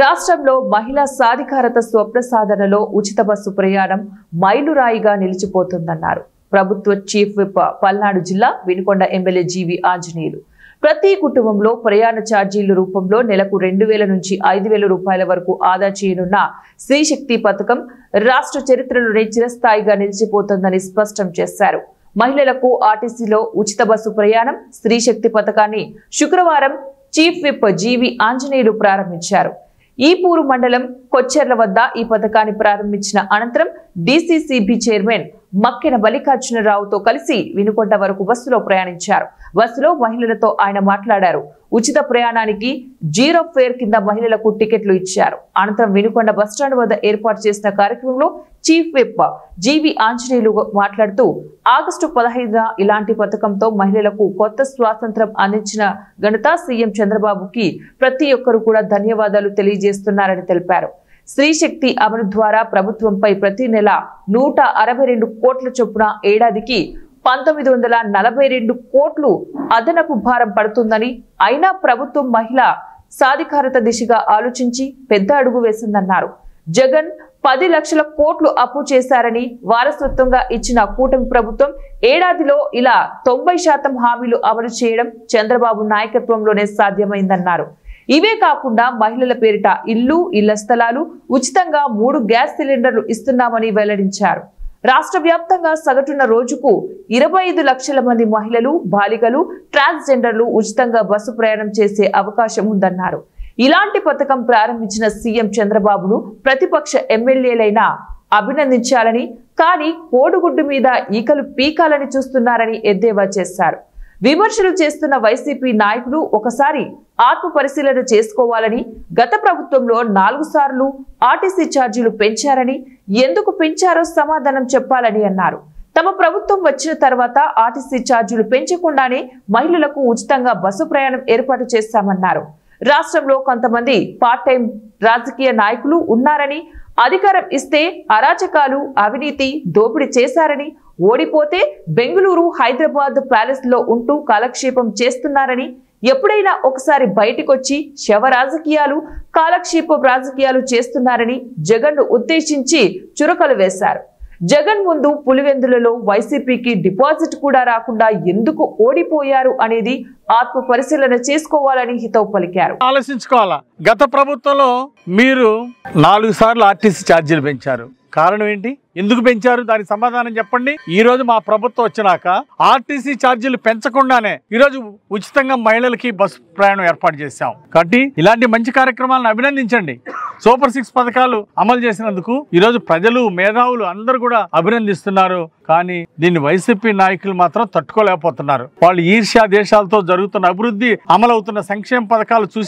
రాష్ట్రంలో మహిళా సాధికారత స్వప్న సాధనలో ఉచిత బస్సు ప్రయాణం మైలురాయిగా నిలిచిపోతుందన్నారు ప్రభుత్వ చీఫ్ విప్ పల్నాడు జిల్లా వినుకొండ ఎమ్మెల్యే జీవి ఆంజనేయులు. ప్రతి కుటుంబంలో ప్రయాణ ఛార్జీల రూపంలో నెలకు 2000 నుంచి 5000 రూపాయల వరకు ఆదా చేయనున్న స్త్రీ శక్తి పథకం రాష్ట్ర చరిత్రలోనే చిరస్థాయిగా నిలిచిపోతుందని స్పష్టం చేశారు. మహిళలకు ఆర్టీసీలో ఉచిత బస్సు ప్రయాణం స్త్రీ శక్తి పథకాన్ని శుక్రవారం చీఫ్ విప్ జీవి ఆంజనేయులు ప్రారంభించారు. ఈపూరు మండలం కొచ్చెర్ల వద్ద ఈ పథకాన్ని ప్రారంభించిన అనంతరం డీసీసీబీ చైర్మన్ మక్కెన మల్లికార్జునరావుతో కలిసి వినుకొండ వరకు బస్సులో ప్రయాణించారు. బస్సులో మహిళలతో ఆయన మాట్లాడారు. ఉచిత ప్రయాణానికి 0 ఫేర్ కింద మహిళలకు టికెట్లు ఇచ్చారు. అనంతరం వినుకొండ బస్టాండ్ వద్ద ఏర్పాటు చేసిన కార్యక్రమంలో చీఫ్ విప్ జీవి ఆంజనేయులు మాట్లాడుతూ ఆగస్టు 15న ఇలాంటి పథకంతో మహిళలకు కొత్త స్వాతంత్రం అందించిన ఘనత సీఎం చంద్రబాబుకి ప్రతి ఒక్కరు కూడా ధన్యవాదాలు తెలియజేస్తున్నారని తెలిపారు. స్త్రీ శక్తి అమలు ద్వారా ప్రభుత్వంపై ప్రతి నెల 162 కోట్ల చొప్పున ఏడాదికి 1942 కోట్లు అదనపు భారం పడుతుందని, అయినా ప్రభుత్వం మహిళా సాధికారత దిశగా ఆలోచించి పెద్ద అడుగు వేసిందన్నారు. జగన్ 10 లక్షల కోట్లు అప్పు చేశారని, వారసత్వంగా ఇచ్చిన కూటమి ప్రభుత్వం ఏడాదిలో ఇలా 90% హామీలు అమలు చేయడం చంద్రబాబు నాయకత్వంలోనే సాధ్యమైందన్నారు. ఇవే కాకుండా మహిళల పేరిట ఇళ్ల స్థలాలు, ఉచితంగా 3 గ్యాస్ సిలిండర్లు ఇస్తున్నామని వెల్లడించారు. రాష్ట్ర వ్యాప్తంగా సగటున రోజుకు 25 లక్షల మంది మహిళలు, బాలికలు, ట్రాన్స్జెండర్లు ఉచితంగా బస్సు ప్రయాణం చేసే అవకాశం ఉందన్నారు. ఇలాంటి పథకం ప్రారంభించిన సీఎం చంద్రబాబును ప్రతిపక్ష ఎమ్మెల్యేలైనా అభినందించాలని, కానీ కోడిగుడ్డు మీద ఈకలు పీకాలని చూస్తున్నారని ఎద్దేవా చేశారు. విమర్శలు చేస్తున్న వైసీపీ నాయకులు ఒకసారి ఆత్మ పరిశీలన చేసుకోవాలని, గత ప్రభుత్వంలో 4 సార్లు ఆర్టీసీ ఛార్జీలు పెంచారని, ఎందుకు పెంచారో సమాధానం చెప్పాలని అన్నారు. తమ ప్రభుత్వం వచ్చిన తర్వాత ఆర్టీసీ ఛార్జీలు పెంచకుండానే మహిళలకు ఉచితంగా బస్సు ప్రయాణం ఏర్పాటు చేశామన్నారు. రాష్ట్రంలో కొంతమంది పార్ట్ టైం రాజకీయ నాయకులు ఉన్నారని, అధికారం ఇస్తే అరాచకాలు, అవినీతి, దోపిడీ చేశారని, ఓడిపోతే బెంగళూరు, హైదరాబాద్ ప్యాలెస్ లో ఉంటూ కాలక్షేపం చేస్తున్నారని, ఎప్పుడైనా ఒకసారి బయటికొచ్చి శవ రాజకీయాలు, కాలక్షేప రాజకీయాలు చేస్తున్నారని జగన్ను ఉద్దేశించి చురకలు వేశారు. జగన్ ముందు పులివెందులలో వైసీపీకి డిపాజిట్ కూడా రాకుండా ఎందుకు ఓడిపోయారు అనేది ఆత్మ పరిశీలన చేసుకోవాలని హితవు పలికారు. ఆలోచించుకోవాలా. గత ప్రభుత్వంలో మీరు 4 సార్లు ఆర్టీసీ ఛార్జీలు పెంచారు. కారణం ఏంటి? ఎందుకు పెంచారు? దానికి సమాధానం చెప్పండి. ఈ రోజు మా ప్రభుత్వం వచ్చినాక ఆర్టీసీ ఛార్జీలు పెంచకుండానే ఈరోజు ఉచితంగా మహిళలకి బస్సు ప్రయాణం ఏర్పాటు చేశాం. కాబట్టి ఇలాంటి మంచి కార్యక్రమాలను అభినందించండి. సూపర్ 6 పథకాలు అమలు చేసినందుకు ఈరోజు ప్రజలు, మేధావులు అందరూ కూడా అభినందిస్తున్నారు. కానీ దీన్ని వైసీపీ నాయకులు మాత్రం తట్టుకోలేకపోతున్నారు. వాళ్ళు ఈర్ష్యా దేశాలతో జరుగుతున్న అభివృద్ధి, అమలవుతున్న సంక్షేమ పథకాలు చూసి